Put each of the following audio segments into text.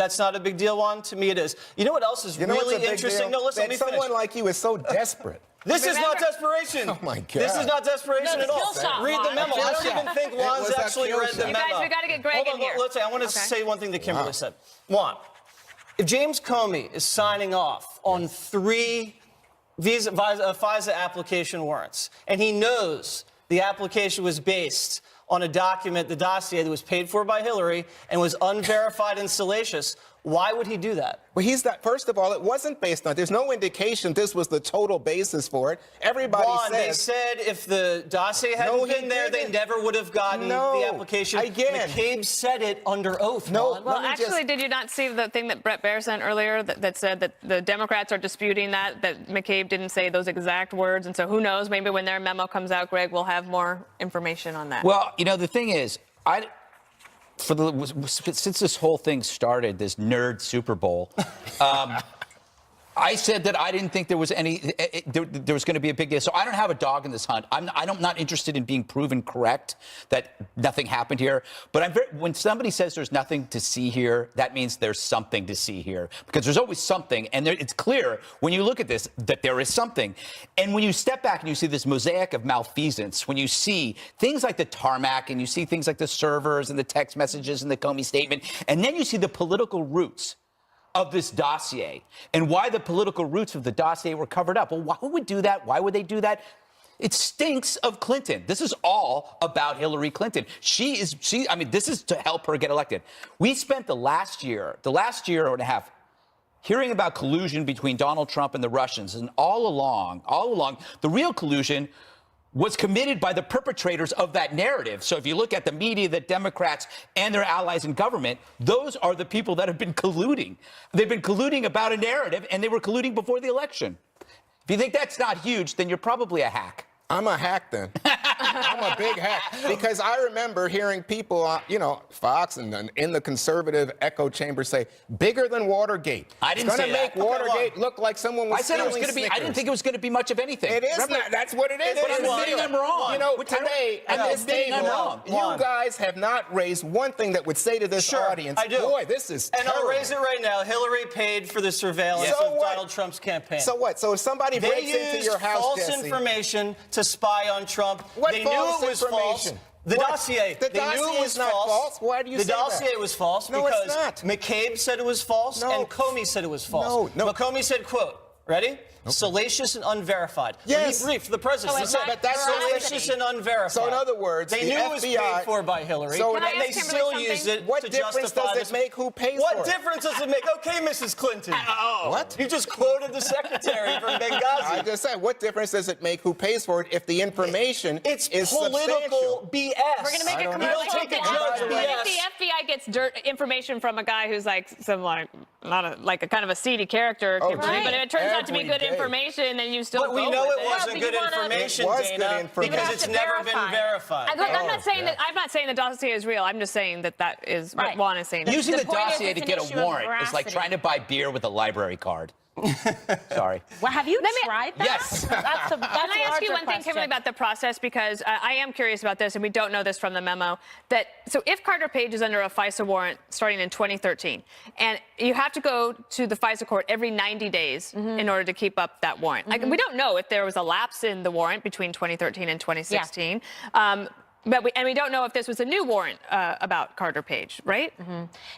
That's not a big deal, Juan. To me, it is. You know what else is really interesting? No, listen, let me finish. Someone like you is so desperate. This is not desperation. Oh, my God. This is not desperation at all. Read the memo. I don't even think Juan's actually read the memo. You guys, we got to get Greg in here. Let's say, I want to say one thing that Kimberly said. Juan, if James Comey is signing off on 3 FISA application warrants, and he knows the application was based on a document, the dossier that was paid for by Hillary and was unverified and salacious, why would he do that? Well, he's not. First of all, it wasn't based on. There's no indication this was the total basis for it. Everybody Juan, says they said if the dossier hadn't been there, they never would have gotten the application. Again, McCabe said it under oath. No, well, actually, did you not see the thing that Bret Baier sent earlier that said that the Democrats are disputing that McCabe didn't say those exact words, and so who knows? Maybe when their memo comes out, Greg will have more information on that. Well, you know, the thing is, since this whole thing started, this nerd Super Bowl, I said that I didn't think there was there was going to be a big deal. So I don't have a dog in this hunt. I'm not interested in being proven correct that nothing happened here. But when somebody says there's nothing to see here, that means there's something to see here, because there's always something. And it's clear when you look at this that there is something. And when you step back and you see this mosaic of malfeasance, when you see things like the tarmac and you see things like the servers and the text messages and the Comey statement, and then you see the political roots of this dossier and why the political roots of the dossier were covered up. Well, who would do that? Why would they do that? It stinks of Clinton. This is all about Hillary Clinton. I mean, this is to help her get elected. We spent the last year and a half hearing about collusion between Donald Trump and the Russians. And all along, the real collusion was committed by the perpetrators of that narrative. So if you look at the media, the Democrats and their allies in government, those are the people that have been colluding. They've been colluding about a narrative, and they were colluding before the election. If you think that's not huge, then you're probably a hack. I'm a hack then. I'm a big hack. Because I remember hearing people, Fox and in the conservative echo chamber say, bigger than Watergate. I didn't say that. It's going to make Watergate look like someone was stealing I didn't think it was going to be much of anything. It is not. That's what it is. But I'm admitting I'm wrong. Today, at this table, you guys have not raised one thing that would say to this audience, I do. Boy, this is terrible. And I'll raise it right now. Hillary paid for the surveillance of Donald Trump's campaign. So what? So if somebody breaks into your house, false information to spy on Trump. They knew it was false. The dossier. The dossier is not false. Why do you say that? The dossier was false because McCabe said it was false and Comey said it was false. No. But Comey said, quote, ready? Salacious and unverified. Yes. He briefed the president. He said, but that's salacious and unverified. So in other words, they knew it was paid for by Hillary, and they still use it what to difference justify does it make who pays what for it? What difference does it make? Okay, Mrs. Clinton. What? You just quoted the secretary from Benghazi. I just said, what difference does it make who pays for it if the information is political BS. We're going to make a commercial. If the FBI gets information from a guy who's like some like a kind of a seedy character, but it turns out to be good information, then you still. But we know it wasn't good information, Dana, because it's never been verified. I'm not saying the dossier is real. I'm just saying that is what Juan is saying. Using the dossier to get a warrant is like trying to buy beer with a library card. Sorry. Well, have you tried that? Yes. Can I ask you one thing, Kimberly, about the process? Because I am curious about this, and we don't know this from the memo. So if Carter Page is under a FISA warrant starting in 2013, and you have to go to the FISA court every 90 days in order to keep up that warrant. We don't know if there was a lapse in the warrant between 2013 and 2016. But we don't know if this was a new warrant about Carter Page, right?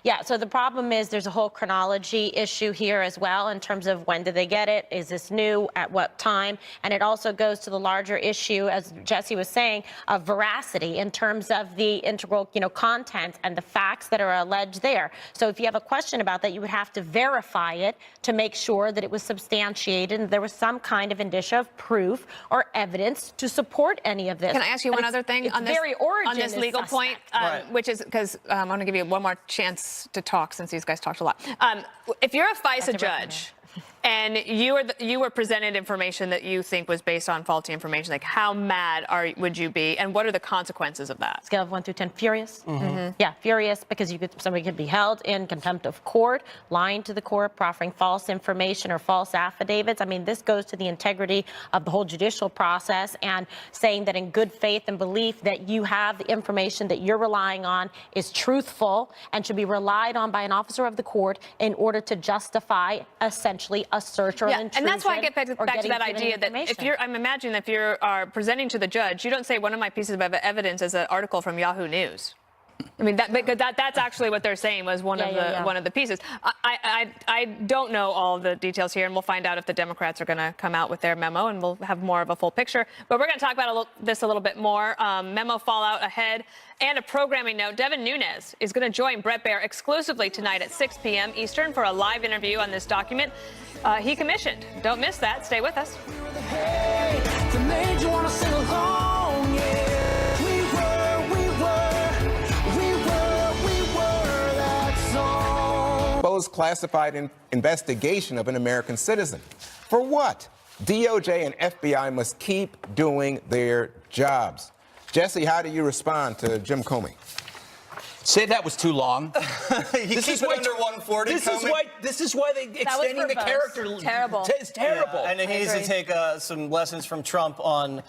Yeah, so the problem is there's a whole chronology issue here as well in terms of when did they get it? Is this new? At what time? And it also goes to the larger issue, as Jesse was saying, of veracity in terms of the integral, content and the facts that are alleged there. So if you have a question about that, you would have to verify it to make sure that it was substantiated and there was some kind of indicia of proof or evidence to support any of this. Can I ask you one other thing on this legal point, which is because I'm going to give you one more chance to talk since these guys talked a lot. If you're a FISA judge and you were presented information that you think was based on faulty information. Like, how mad would you be, and what are the consequences of that? Scale of 1 through 10, furious. Yeah, furious, because somebody could be held in contempt of court, lying to the court, proffering false information or false affidavits. I mean, this goes to the integrity of the whole judicial process, and saying that in good faith and belief that you have the information that you're relying on is truthful and should be relied on by an officer of the court in order to justify essentially a search or an intrusion. And that's why I get back to that idea that I'm imagining if you are presenting to the judge, you don't say one of my pieces of evidence is an article from Yahoo News. I mean, that's actually what they're saying was one of the pieces. I don't know all the details here, and we'll find out if the Democrats are going to come out with their memo, and we'll have more of a full picture. But we're going to talk about this a little bit more. Memo fallout ahead, and a programming note. Devin Nunes is going to join Bret Baier exclusively tonight at 6 p.m. Eastern for a live interview on this document he commissioned. Don't miss that. Stay with us. Classified investigation of an American citizen. For what? DOJ and FBI must keep doing their jobs. Jesse, how do you respond to Jim Comey? Say that was too long. This is under 140. This is why they extending the character. Terrible. It's terrible. Yeah, and he needs to take some lessons from Trump on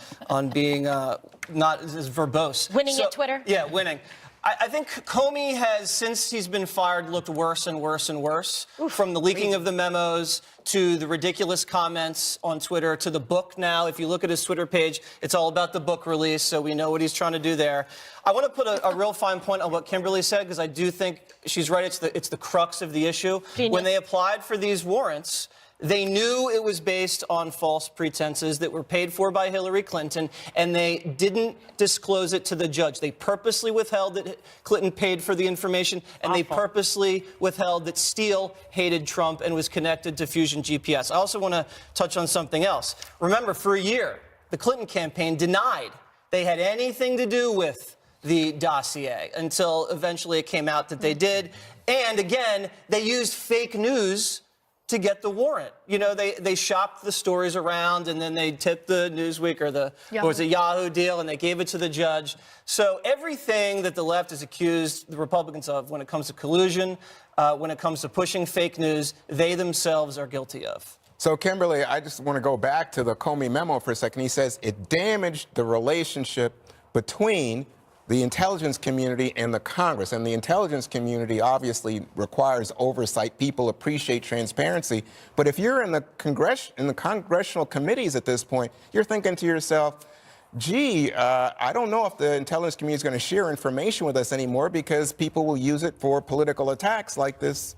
being not as verbose. Winning at Twitter. Yeah, winning. I think Comey has, since he's been fired, looked worse and worse and worse. From the leaking of the memos to the ridiculous comments on Twitter to the book now. If you look at his Twitter page, it's all about the book release, so we know what he's trying to do there. I want to put a real fine point on what Kimberly said, because I do think she's right. It's the crux of the issue. Genius. When they applied for these warrants, they knew it was based on false pretenses that were paid for by Hillary Clinton, and they didn't disclose it to the judge. They purposely withheld that Clinton paid for the information, and they purposely withheld that Steele hated Trump and was connected to Fusion GPS. I also want to touch on something else. Remember, for a year, the Clinton campaign denied they had anything to do with the dossier until eventually it came out that they did. And again, they used fake news to get the warrant. You know, they shopped the stories around, and then they tipped the Newsweek or the Yahoo deal, and they gave it to the judge. So everything that the left has accused the Republicans of when it comes to collusion, when it comes to pushing fake news, they themselves are guilty of. So, Kimberly, I just want to go back to the Comey memo for a second. He says it damaged the relationship between the intelligence community and the Congress. And the intelligence community obviously requires oversight. People appreciate transparency. But if you're in the congressional committees at this point, you're thinking to yourself, gee, I don't know if the intelligence community is going to share information with us anymore, because people will use it for political attacks like this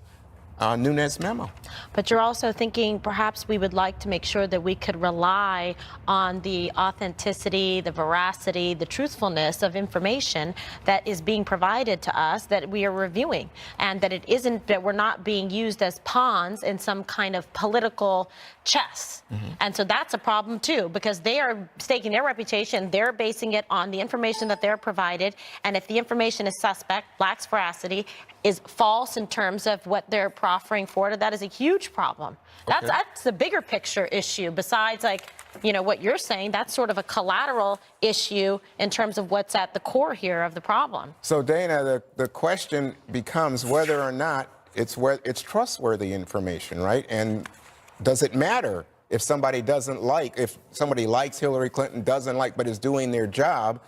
Nunes memo. But you're also thinking perhaps we would like to make sure that we could rely on the authenticity, the veracity, the truthfulness of information that is being provided to us that we are reviewing, and that it isn't, that we're not being used as pawns in some kind of political chess. And so that's a problem too, because they are staking their reputation, they're basing it on the information that they're provided, and if the information is suspect, lacks veracity, is false in terms of what they're proffering for it, that is a huge problem. Okay. That's the bigger picture issue. Besides, like, you know, what you're saying, that's sort of a collateral issue in terms of what's at the core here of the problem. So, Dana, the question becomes whether or not it's trustworthy information, right? And does it matter if somebody if somebody likes Hillary Clinton, doesn't like, but is doing their job?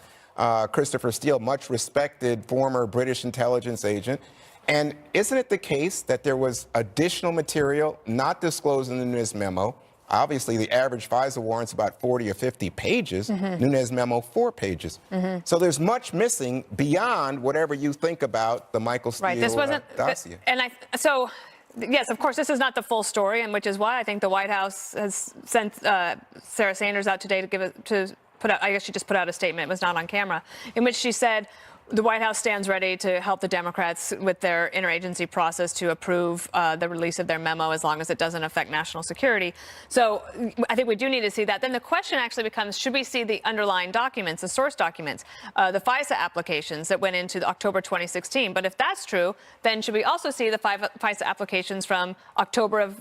Christopher Steele, much respected former British intelligence agent. And isn't it the case that there was additional material not disclosed in the Nunes memo? Obviously, the average FISA warrant's about 40 or 50 pages. Nunes memo, 4 pages. So there's much missing beyond whatever you think about the Michael Steele This wasn't, dossier. Yes, of course, this is not the full story, and which is why I think the White House has sent Sarah Sanders out today to put out, I guess she just put out a statement, it was not on camera, in which she said, the White House stands ready to help the Democrats with their interagency process to approve the release of their memo as long as it doesn't affect national security. So I think we do need to see that. Then the question actually becomes, should we see the underlying documents, the source documents, the FISA applications that went into October 2016? But if that's true, then should we also see the FISA applications from October of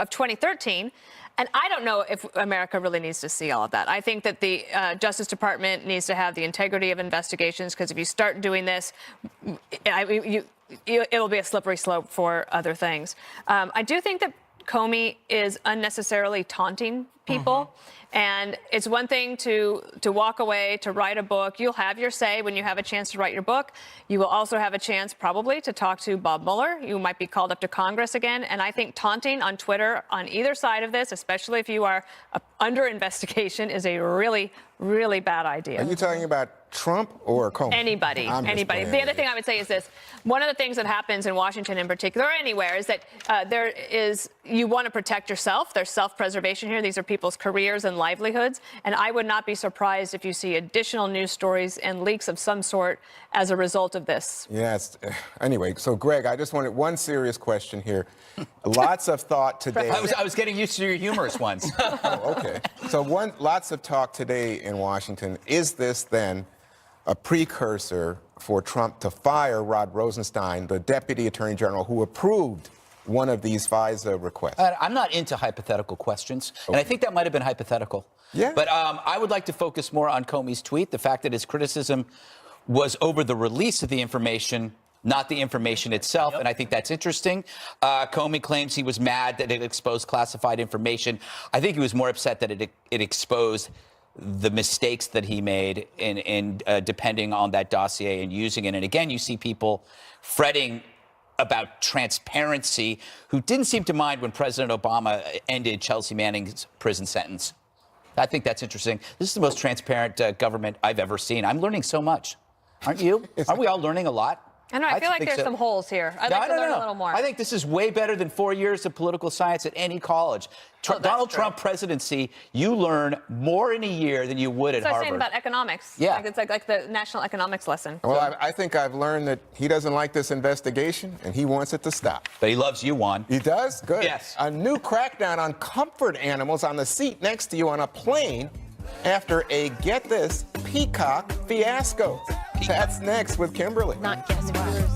2013? And I don't know if America really needs to see all of that. I think that the Justice Department needs to have the integrity of investigations, because if you start doing this, it'll be a slippery slope for other things. I do think that Comey is unnecessarily taunting people. And it's one thing to walk away, to write a book. You'll have your say when you have a chance to write your book. You will also have a chance probably to talk to Bob Mueller. You might be called up to Congress again. And I think taunting on Twitter on either side of this, especially if you are under investigation, is a really, really bad idea. Are you talking about Trump or Comey? Anybody. The other thing I would say is this. One of the things that happens in Washington in particular, or anywhere, is that you want to protect yourself. There's self-preservation here. These are people's careers and livelihoods. And I would not be surprised if you see additional news stories and leaks of some sort as a result of this. Yes. Anyway, so Greg, I just wanted one serious question here. Lots of thought today. I was getting used to your humorous ones. Oh, okay. So lots of talk today in Washington. Is this then a precursor for Trump to fire Rod Rosenstein, the Deputy Attorney General who approved one of these FISA requests? I'm not into hypothetical questions, and I think that might have been hypothetical. Yeah. But I would like to focus more on Comey's tweet, the fact that his criticism was over the release of the information, not the information itself, and I think that's interesting. Comey claims he was mad that it exposed classified information. I think he was more upset that it exposed the mistakes that he made in depending on that dossier and using it. And again, you see people fretting about transparency who didn't seem to mind when President Obama ended Chelsea Manning's prison sentence. I think that's interesting. This is the most transparent government I've ever seen. I'm learning so much. Aren't you? Aren't we all learning a lot? I know. I feel like there's some holes here. I'd like to learn a little more. I think this is way better than 4 years of political science at any college. Donald Trump presidency, you learn more in a year than you would at Harvard. I was saying about economics. Yeah. It's like the national economics lesson. Well, I think I've learned that he doesn't like this investigation, and he wants it to stop. But he loves you, Juan. He does? Good. Yes. A new crackdown on comfort animals on the seat next to you on a plane after a, get this, peacock fiasco. That's next with Kimberly. Not guess what.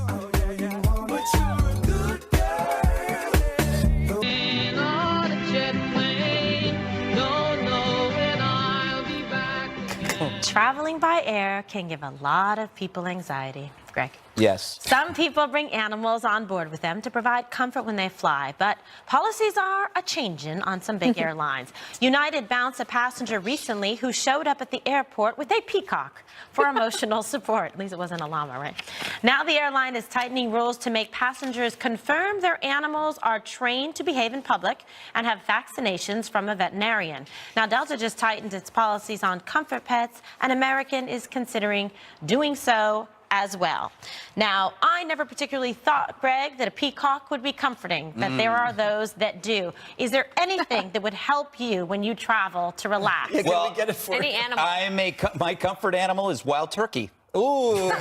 Traveling by air can give a lot of people anxiety. Greg. Yes. Some people bring animals on board with them to provide comfort when they fly, but policies are a-changin' on some big airlines. United bounced a passenger recently who showed up at the airport with a peacock for emotional support. At least it wasn't a llama, right? Now the airline is tightening rules to make passengers confirm their animals are trained to behave in public and have vaccinations from a veterinarian. Now Delta just tightened its policies on comfort pets, and American is considering doing so as well. Now, I never particularly thought, Greg, that a peacock would be comforting, but there are those that do. Is there anything that would help you when you travel to relax? Yeah, can we get it for Any you? animal. My comfort animal is wild turkey. Ooh.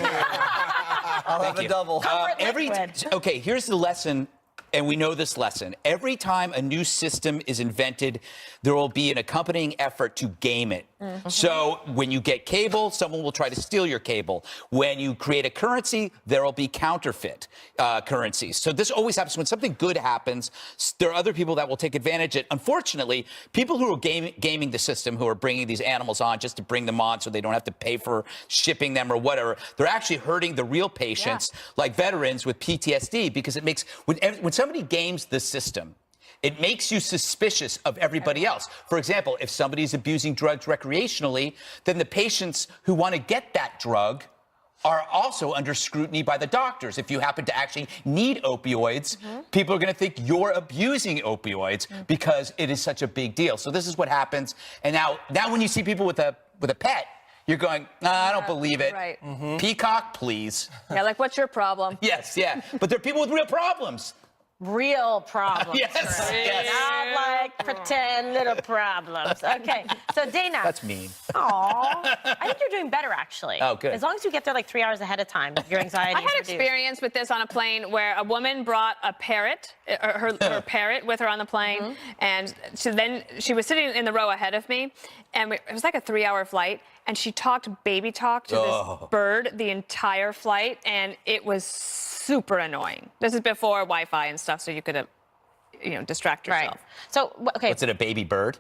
I'll have a double. Okay, here's the lesson. And we know this lesson. Every time a new system is invented, there will be an accompanying effort to game it. So when you get cable, someone will try to steal your cable. When you create a currency, there will be counterfeit currencies. So this always happens. When something good happens, there are other people that will take advantage of it. Unfortunately, people who are gaming the system, who are bringing these animals on just to bring them on so they don't have to pay for shipping them or whatever, they're actually hurting the real patients, like veterans with PTSD, because it makes, when somebody games the system, it makes you suspicious of everybody else. For example, if somebody's abusing drugs recreationally, then the patients who want to get that drug are also under scrutiny by the doctors. If you happen to actually need opioids, people are going to think you're abusing opioids because it is such a big deal. So this is what happens. And now when you see people with a pet, you're going, nah, I don't believe it. Right. Peacock, please. Yeah, like, what's your problem? Yes, yeah. But there are people with real problems. real problems. Yes, right? yes. Not like pretend little problems. Okay, so Dana. That's mean. Aw, I think you're doing better actually. Oh, good. As long as you get there like 3 hours ahead of time, your anxiety I is had reduced. experience with this on a plane where a woman brought a parrot, her parrot, with her on the plane, and then she was sitting in the row ahead of me, and it was like a 3-hour flight, and she talked baby talk to this bird the entire flight, and it was super annoying. This is before Wi-Fi and stuff, so you could, distract yourself. Right. So, okay. What's it, a baby bird?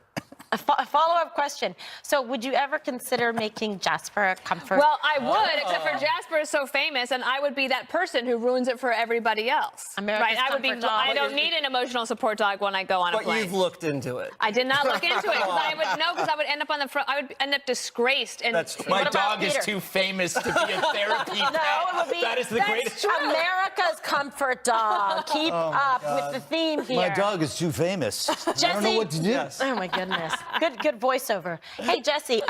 A follow-up question. So would you ever consider making Jasper a comfort? Well, I would, except for Jasper is so famous, and I would be that person who ruins it for everybody else. America's I would be. comfort dog. I don't need an emotional support dog when I go on a But plane. you've looked into it. I did not look into it because I would end up on the front. I would end up disgraced. And That's true. My What about dog is Peter? too famous to be a therapy pet. No, it would be. That is the greatest. America's comfort dog. Keep up with the theme here. My dog is too famous. I don't know what to do. Yes. Oh my goodness. Good voiceover. Hey Jesse,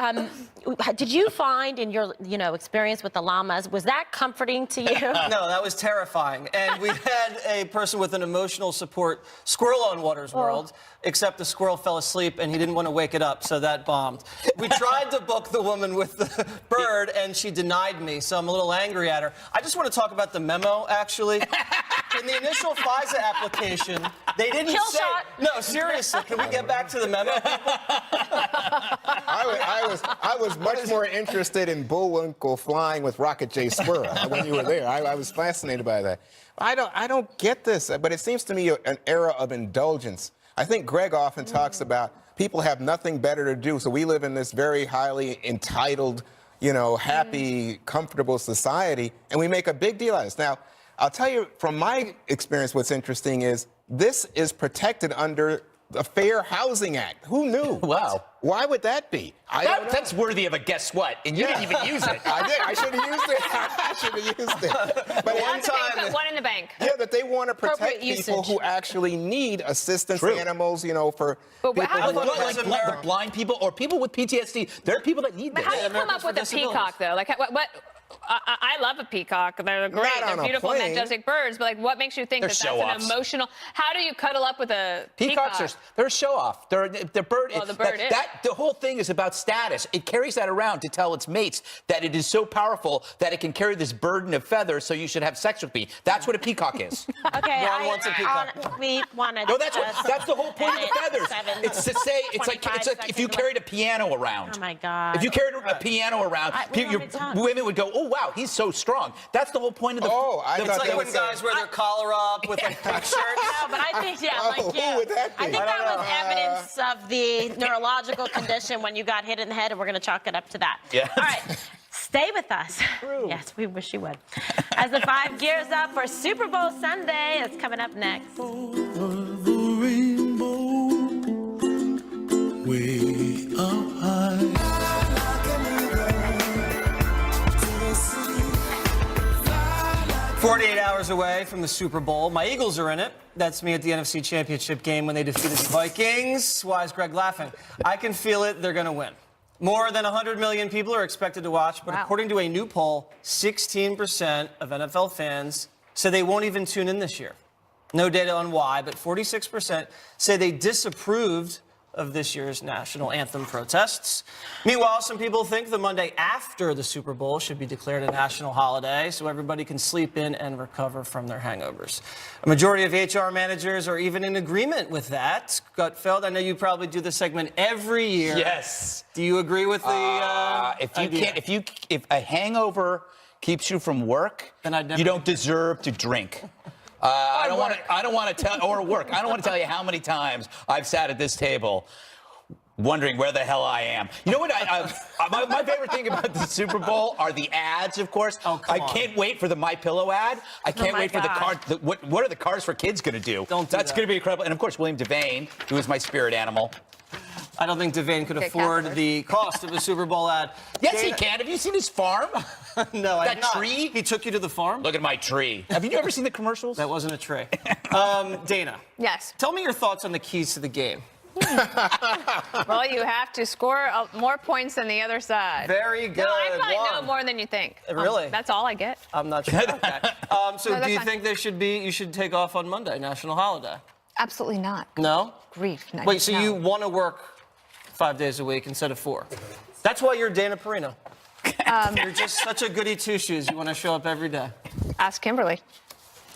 did you find in your experience with the llamas, was that comforting to you? No, that was terrifying. And we had a person with an emotional support squirrel on Water's World, except the squirrel fell asleep and he didn't want to wake it up, so that bombed. We tried to book the woman with the bird and she denied me, so I'm a little angry at her. I just want to talk about the memo, actually. In the initial FISA application, they didn't Kill say... shot. No, seriously, can we get back to the memo? I was much more interested in Bullwinkle flying with Rocket J. Squirrel when you were there. I was fascinated by that. I don't get this, but it seems to me an era of indulgence. I think Greg often talks about people have nothing better to do, so we live in this very highly entitled, happy, comfortable society, and we make a big deal out of this. Now, I'll tell you from my experience what's interesting is this is protected under the Fair Housing Act. Who knew? Wow. Why would that be? I don't know. That's worthy of a guess what, and you didn't even use it. I did. I should have used it. I should have used it. But One in the bank, put one in the bank. yeah, that they want to protect Appropriate people usage. who actually need assistance True. animals, for But people how- who Look, are- Like blind people or people with PTSD. There are people that need But this. how do you come Americans up with for a Disabilities. peacock, though? Like, what? I love a peacock. They're great. Not on They're a beautiful, plane. majestic birds. But like, what makes you think They're that that's show-offs. an emotional? How do you cuddle up with a Peacocks peacock? they're a show off. They're bird. Well, the bird is. The whole thing is about status. It carries that around to tell its mates that it is so powerful that it can carry this burden of feathers. So you should have sex with me. That's what a peacock is. Okay, Ron wants a peacock. we want to. No, that's the whole point of the feathers. It's to say it's like if you carried a piano around. Oh my God. If you carried a piano around, we want it done. women would go, "Oh wow, he's so strong." That's the whole point of the. Oh, I It's thought like that when was guys wear their collar up with like pink shirts. No, but I think, Oh, like you. who would that be? I think I that don't was know. evidence of the neurological condition when you got hit in the head, and we're going to chalk it up to that. Yeah. All right. Stay with us. Yes, we wish you would. As the 5 gears up for Super Bowl Sunday, it's coming up next. The rainbow, way up high. 48 hours away from the Super Bowl. My Eagles are in it. That's me at the NFC Championship game when they defeated the Vikings. Why is Greg laughing? I can feel it. They're going to win. More than 100 million people are expected to watch, but according to a new poll, 16% of NFL fans say they won't even tune in this year. No data on why, but 46% say they disapproved of this year's national anthem protests. Meanwhile, some people think the Monday after the Super Bowl should be declared a national holiday so everybody can sleep in and recover from their hangovers. A majority of HR managers are even in agreement with that. Gutfeld, I know you probably do this segment every year. Yes. Do you agree with the idea? If a hangover keeps you from work, Then I'd never you don't deserve to drink. I don't want to tell or work. I don't want to tell you how many times I've sat at this table wondering where the hell I am. You know what? My favorite thing about the Super Bowl are the ads, of course. Oh, come on. Can't wait for the My Pillow ad. I can't my wait for the God. car. What are the Cars for Kids going to do? Don't do That's that. going to be incredible. And of course, William Devane, who is my spirit animal. I don't think Devane could afford Catholic. the cost of a Super Bowl ad. Yes, he Dana- can. Have you seen his farm? No, I That have not. tree? He took you to the farm? Look at my tree. Have you ever seen the commercials? That wasn't a tree. Dana, Yes. tell me your thoughts on the keys to the game. Well, you have to score more points than the other side. Very good. No, I probably know Juan. more than you think. Really? That's all I get. I'm not sure. Okay. So No, do you that's think you should take off on Monday, national holiday? Absolutely not. No? Grief. No, Wait, so no. you want to work 5 days a week instead of 4? That's why you're Dana Perino. You're just such a goody two-shoes. You want to show up every day. Ask Kimberly.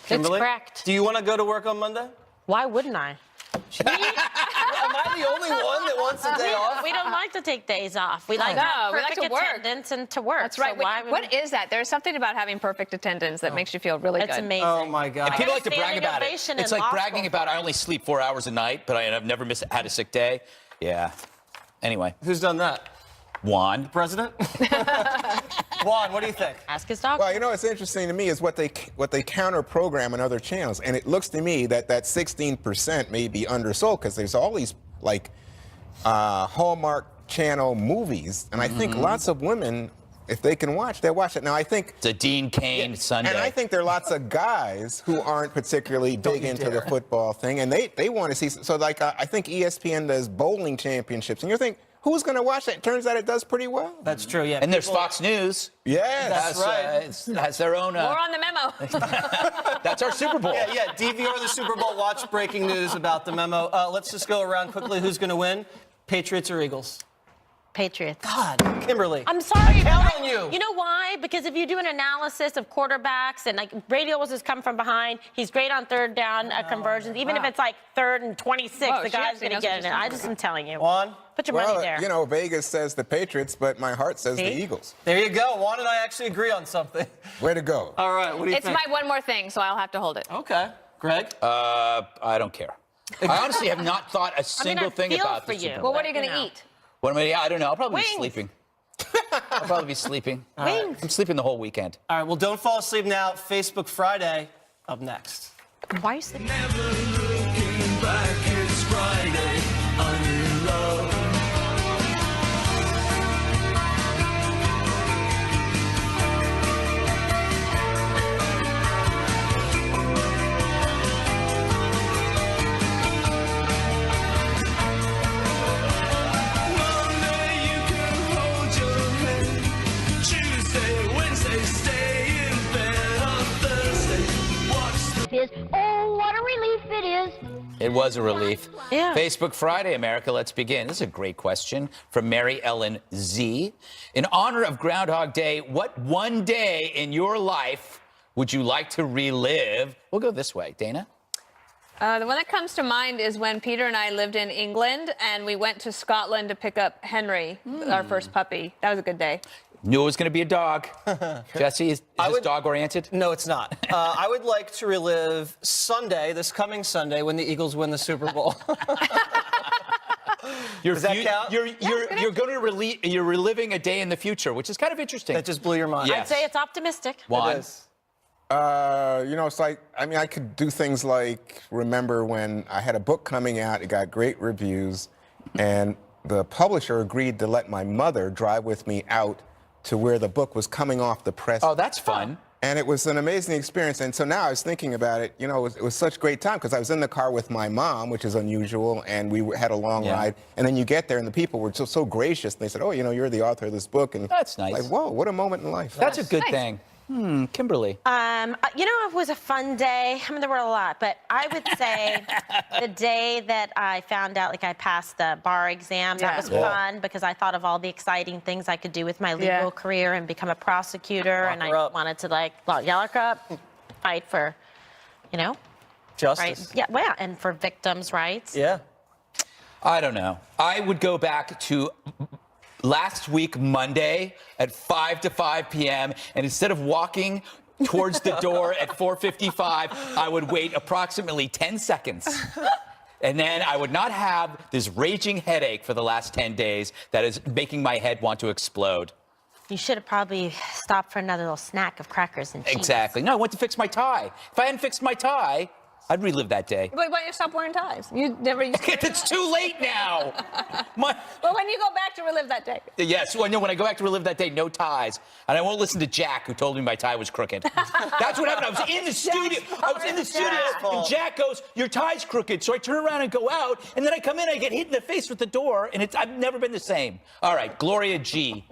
Kimberly? correct. Do you want to go to work on Monday? Why wouldn't I? Am I the only one that wants a day off? We don't like to take days off. We like to No, have we like perfect to work. attendance and to work. That's right. So why What is that? There's something about having perfect attendance that makes you feel really It's good. amazing. Oh, my God. People like to Standing brag about it. ovation It's in like law bragging school. about I only sleep 4 hours a night, but I've never had a sick day. Yeah. Anyway, Who's done that? Juan. President? Juan, what do you think? Ask his doctor. Well, you know what's interesting to me is what they counter program on other channels, and it looks to me that 16% may be undersold because there's all these like Hallmark Channel movies, and I think lots of women, if they can watch, they'll watch it. Now I think. It's a Dean Cain Sunday. And I think there are lots of guys who aren't particularly big you into dare. the football thing, and they want to see. So, like, I think ESPN does bowling championships, and you think, who's going to watch that? It turns out it does pretty well. That's true, yeah. and there's people- Fox News. Yes. That's right. Has their own. More on the memo. That's our Super Bowl. Yeah, DVR the Super Bowl, watch breaking news about the memo. Let's just go around quickly. Who's going to win? Patriots or Eagles? Patriots. God, Kimberly. I'm sorry. I count no. on you. You know why? Because if you do an analysis of quarterbacks and like Brady always has come from behind, he's great on third down conversions. Even if it's like 3rd and 26, Whoa, the she guy's actually going to knows get what it. she's I talking just am telling you. Juan? Put your money Well, there. you know, Vegas says the Patriots, but my heart says the See? Eagles. There you go. Juan and I actually agree on something. Way to go. All right, what do you It's think? my one more thing, so I'll have to hold it. Okay. Greg? I don't care. I honestly have not thought a single thing feel about for the you. Super Well, Bowl. what are you going to You know. eat? What am I? I don't know. I'll probably Wings. be sleeping. I'll probably be sleeping. Wings. I'm sleeping the whole weekend. All right, well, don't fall asleep now. Facebook Friday up next. Why are you sleeping? Never looking back, it's Friday. I'm in love. Monday you can hold your head. Tuesday, Wednesday, stay in bed. On Thursday, watch the is. Oh, what a relief it is. It was a relief. Yeah. Facebook Friday, America, let's begin. This is a great question from Mary Ellen Z. In honor of Groundhog Day, what one day in your life would you like to relive? We'll go this way. Dana? The one that comes to mind is when Peter and I lived in England and we went to Scotland to pick up Henry, our first puppy. That was a good day. Knew it was going to be a dog. Jesse, is this would- dog-oriented? No, it's not. I would like to relive Sunday, this coming Sunday, when the Eagles win the Super Bowl. Does that count? You're reliving a day in the future, which is kind of interesting. That just blew your mind. Yeah. I'd say it's optimistic. Juan? It is. You know, it's like, I mean, I could do things like remember when I had a book coming out, it got great reviews, and the publisher agreed to let my mother drive with me out to where the book was coming off the press. Oh, that's fun. And it was an amazing experience. And so now I was thinking about it, you know, it was such a great time because I was in the car with my mom, which is unusual, and we had a long Yeah. ride. And then you get there and the people were so gracious. They said, oh, you know, you're the author of this book. And That's nice. Like, whoa, what a moment in life. That's a good Nice. thing. Kimberly. You know, it was a fun day. I mean, there were a lot, but I would say the day that I found out, like, I passed the bar exam, that Yeah. was Yeah. fun because I thought of all the exciting things I could do with my legal Yeah. career and become a prosecutor. Lock And her I up. wanted to, like, yell her up, fight for, you know, right? Justice. Yeah, well, and for victims' rights. Yeah. I don't know. I would go back to last week, Monday, at 5 to 5 p.m., and instead of walking towards the door at 4:55, I would wait approximately 10 seconds. And then I would not have this raging headache for the last 10 days that is making my head want to explode. You should have probably stopped for another little snack of crackers and cheese. Exactly. No, I went to fix my tie. If I hadn't fixed my tie, I'd relive that day. Why don't you stop wearing ties? You never used to. It's too late now. Well, when you go back to relive that day. Yes, when I go back to relive that day, no ties. And I won't listen to Jack, who told me my tie was crooked. That's what happened. I was in the studio. And Jack goes, your tie's crooked. So I turn around and go out, and then I come in, I get hit in the face with the door, and I've never been the same. All right, Gloria G.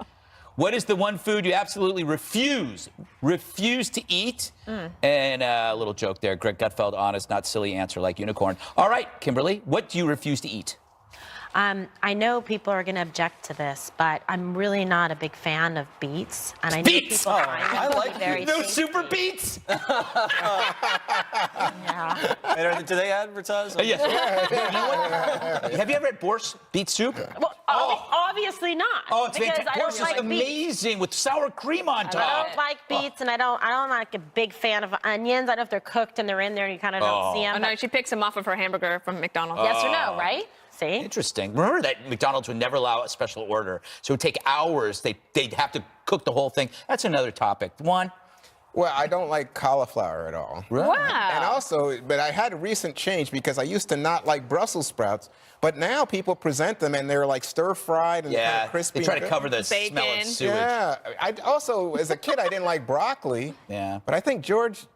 What is the one food you absolutely refuse to eat? And a little joke there. Greg Gutfeld, honest, not silly answer like unicorn. All right, Kimberly, what do you refuse to eat? I know people are going to object to this, but I'm really not a big fan of beets. And I know Beets? people find them I to be like very No tasty. super beets? Yeah. Do they advertise? Yes. You know what? Have you ever had Borscht beet soup? Well, obviously not. Oh, it's because fantastic. I don't Borscht like is beets. amazing with sour cream on I top. don't like beets, and I don't like a big fan of onions. I don't know if they're cooked and they're in there and you kind of don't see them. Oh, no, she picks them off of her hamburger from McDonald's. Yes or no, right? See? Interesting. Remember that McDonald's would never allow a special order, so it would take hours. They'd have to cook the whole thing. That's another topic. One. Well, I don't like cauliflower at all. Wow. And also, but I had a recent change because I used to not like Brussels sprouts, but now people present them and they're like stir-fried and kind Yeah, of crispy. they try and to good. cover the smell of Bacon. sewage. Yeah. I also, as a kid, I didn't like broccoli. Yeah. But I think George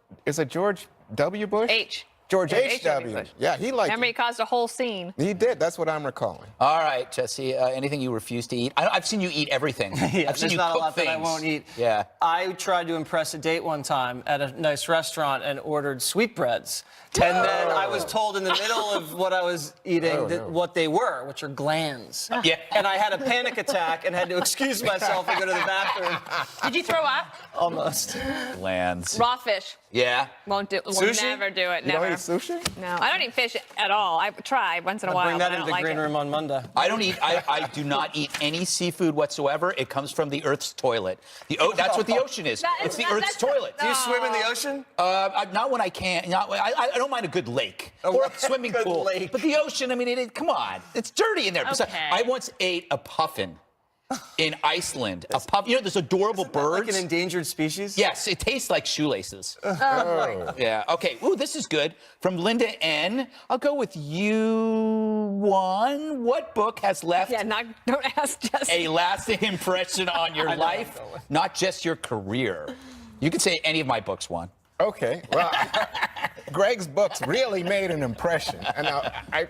W. Bush? H. George H.W. H.W. Bush. Yeah, he liked Remember, he it. caused a whole scene. He did. That's what I'm recalling. All right, Jesse. Anything you refuse to eat? I've seen you eat everything. Yeah, I've seen there's you not a cook lot that I things. won't eat. Yeah. I tried to impress a date one time at a nice restaurant and ordered sweetbreads. And then I was told in the middle of what I was eating what they were, which are glands. Yeah. And I had a panic attack and had to excuse myself and go to the bathroom. Did you throw up? Almost. Glands. Raw fish. Yeah. Won't do. Will Sushi? never do it. You Never. don't eat sushi? No, I don't eat fish at all. I try once in a while. Bring that but I into don't the like green it. room on Monday. I do not eat any seafood whatsoever. It comes from the Earth's toilet. That's what the ocean is. It's the Earth's toilet. Do you swim in the ocean? Not when I can. I don't mind a good lake or a swimming good pool. lake. But the ocean, I mean, come on. It's dirty in there. Besides, Okay. I once ate a puffin in Iceland. A puffin. You know those adorable birds? Like an endangered species? Yes, it tastes like shoelaces. Yeah. Okay. Ooh, this is good. From Linda N. I'll go with you. One. What book has left Yeah, don't ask Jesse. a lasting impression on your life, not just your career? You can say any of my books, Juan. Okay. Well, Greg's books really made an impression. And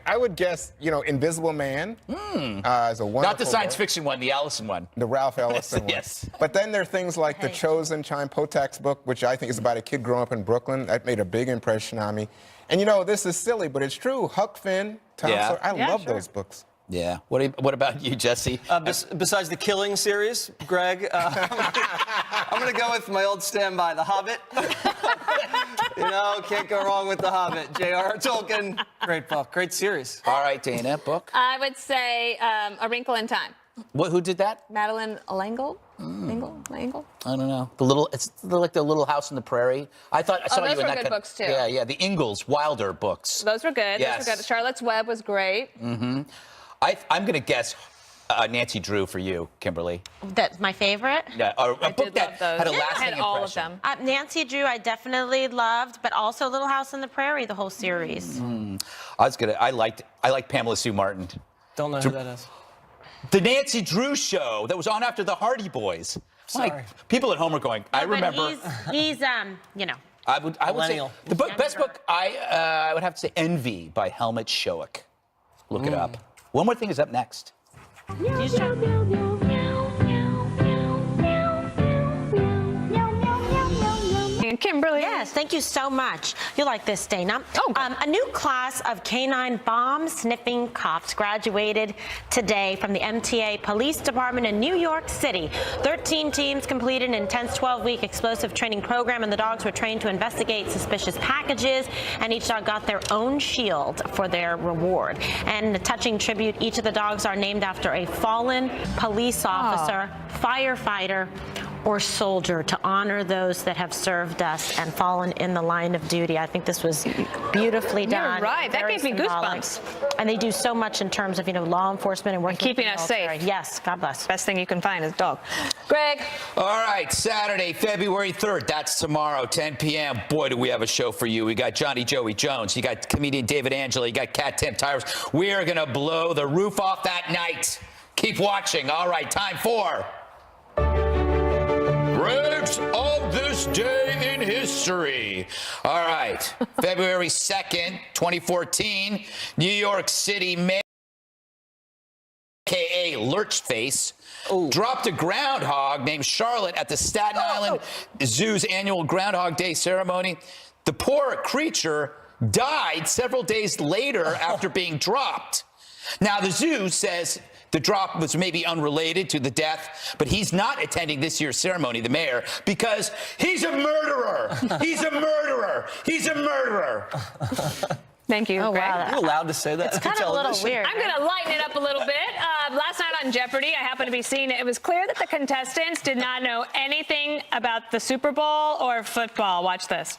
I would guess, Invisible Man is a wonderful Not the science book. fiction one, the Allison one. The Ralph Ellison one. Yes. But then there are things like The Chosen, Chaim Potak's book, which I think is about a kid growing up in Brooklyn. That made a big impression on me. And this is silly, but it's true. Huck Finn, Tom Yeah. Sawyer, I Yeah, love sure. those books. Yeah. What about you, Jesse? Besides the Killing series, Greg, I'm going to go with my old standby, The Hobbit. Can't go wrong with The Hobbit. J.R.R. Tolkien. Great book, great series. All right, Dana, book. I would say A Wrinkle in Time. Who did that? Madeline L'Engle? L'Engle? I don't know. It's like the Little House on the Prairie. I saw those you in were that good kind- books, too. Yeah. The Ingalls Wilder books. Those were good. Yes. Those were good. Charlotte's Web was great. I'm going to guess Nancy Drew for you, Kimberly. That's my favorite. Yeah, a I book did that love those. had a I lasting had all of impression. them. Nancy Drew, I definitely loved, but also Little House on the Prairie, the whole series. I liked Pamela Sue Martin. Don't know who that is. The Nancy Drew show that was on after the Hardy Boys. Sorry. People at home are going, I But remember. he's I would say Millennial. the best book I would have to say Envy by Helmut Schoeck. Look it up. One more thing is up next. And Kimberly. Yes, thank you so much. You like this, Dana. Oh, good. A new class of canine bomb-sniffing cops graduated today from the MTA Police Department in New York City. 13 teams completed an intense 12-week explosive training program, and the dogs were trained to investigate suspicious packages, and each dog got their own shield for their reward. And a touching tribute, each of the dogs are named after a fallen police officer, firefighter, or soldier to honor those that have served us and fallen in the line of duty. I think this was beautifully done. You're right. That very gave me symbolic. goosebumps. And they do so much in terms of, law enforcement and working keeping with the us safe. military. Yes, God bless. Best thing you can find is a dog. Greg. All right, Saturday, February 3rd. That's tomorrow, 10 p.m. Boy, do we have a show for you. We got Johnny Joey Jones. You got comedian David Angela. You got Cat Tim Tires. We are going to blow the roof off that night. Keep watching. All right, time for Grapes of this day in history. All right, February 2nd, 2014, New York City Mayor, a.k.a. Lurchface, dropped a groundhog named Charlotte at the Staten Island Zoo's annual Groundhog Day ceremony. The poor creature died several days later after being dropped. Now, the zoo says the drop was maybe unrelated to the death, but he's not attending this year's ceremony, the mayor, because he's a murderer. He's a murderer. He's a murderer. Thank you, Oh, Greg. wow. Are you allowed to say that? It's on kind of a little television? weird. I'm going to lighten it up a little bit. Last night on Jeopardy, I happened to be seeing it. It was clear that the contestants did not know anything about the Super Bowl or football. Watch this.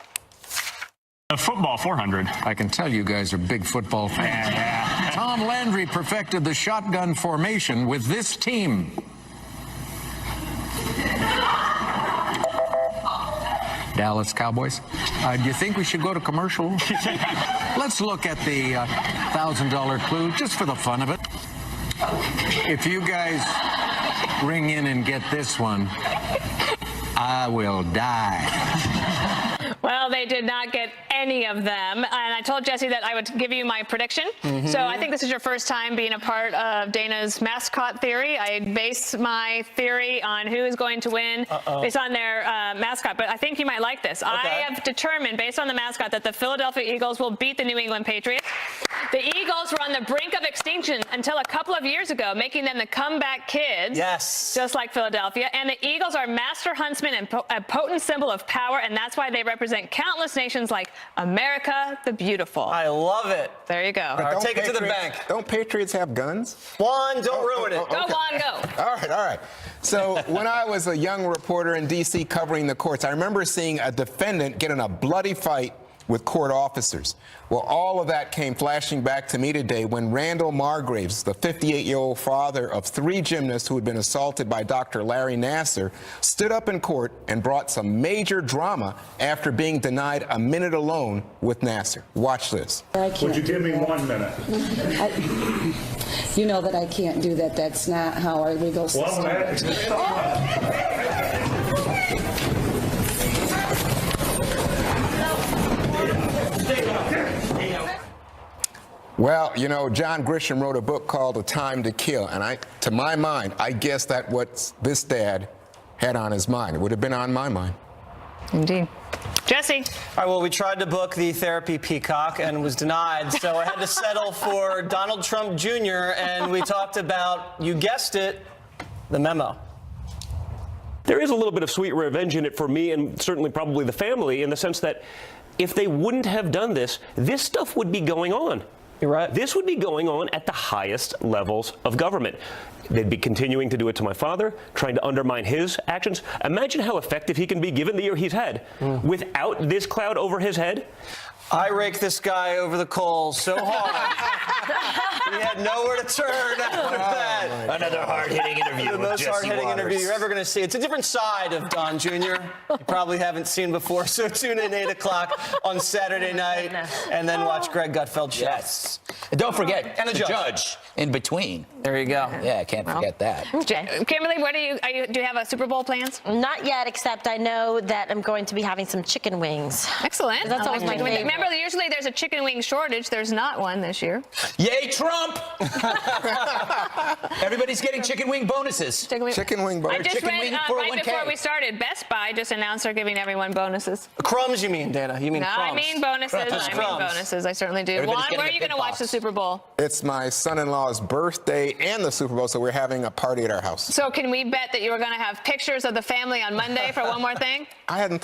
Football 400. I can tell you guys are big football fans. Yeah. Tom Landry perfected the shotgun formation with this team. Dallas Cowboys. Do you think we should go to commercial? Let's look at the $1,000 clue just for the fun of it. If you guys ring in and get this one, I will die. Well, they did not get any of them. And I told Jesse that I would give you my prediction. So I think this is your first time being a part of Dana's mascot theory. I base my theory on who is going to win based on their mascot. But I think you might like this. I have determined, based on the mascot, that the Philadelphia Eagles will beat the New England Patriots. The Eagles were on the brink of extinction until a couple of years ago, making them the comeback kids. Yes. Just like Philadelphia. And the Eagles are master huntsmen and a potent symbol of power, and that's why they represent countless nations like America the Beautiful. I love it. There you go. All right, take it to the bank. Don't Patriots have guns? Juan, don't ruin it. Go, Juan, go. All right. So when I was a young reporter in D.C. covering the courts, I remember seeing a defendant get in a bloody fight with court officers. Well, all of that came flashing back to me today when Randall Margraves, the 58-year-old father of 3 gymnasts who had been assaulted by Dr. Larry Nassar, stood up in court and brought some major drama after being denied a minute alone with Nassar. Watch this. Would you give me 1 minute? You know that I can't do that. That's not how our legal system works. Well, John Grisham wrote a book called A Time to Kill, and to my mind, I guess that what this dad had on his mind. It would have been on my mind. Indeed. Jesse. All right, well, we tried to book the therapy peacock and was denied, so I had to settle for Donald Trump Jr., and we talked about, you guessed it, the memo. There is a little bit of sweet revenge in it for me and certainly probably the family, in the sense that if they wouldn't have done this, this stuff would be going on. You're right. This would be going on at the highest levels of government. They'd be continuing to do it to my father, trying to undermine his actions. Imagine how effective he can be given the year he's had without this cloud over his head. I raked this guy over the coals so hard. He had nowhere to turn after that. Another hard-hitting interview The with most Jesse hard-hitting Waters. interview you're ever going to see. It's a different side of Don Jr. You probably haven't seen before, so tune in 8 o'clock on Saturday night, and then watch Greg Gutfeld show. Yes. And don't forget, And the judge in between. There you go. Yeah, can't forget that. Kimberly, what do you have a Super Bowl plans? Not yet, except I know that I'm going to be having some chicken wings. Excellent. That's always my favorite. Remember, usually there's a chicken wing shortage. There's not one this year. Yay, Trump! Everybody's getting chicken wing bonuses. Chicken wing I burger. just chicken read wing right 401k. before we started, Best Buy just announced they're giving everyone bonuses. Crumbs, you mean, Dana? You mean No, crumbs? I mean bonuses. Just I mean crumbs. bonuses. I certainly do. Everybody's Juan, getting where are a you big going to watch box. the Super Bowl? It's my son-in-law's birthday and the Super Bowl, so we're having a party at our house. So can we bet that you were going to have pictures of the family on Monday for one more thing? I hadn't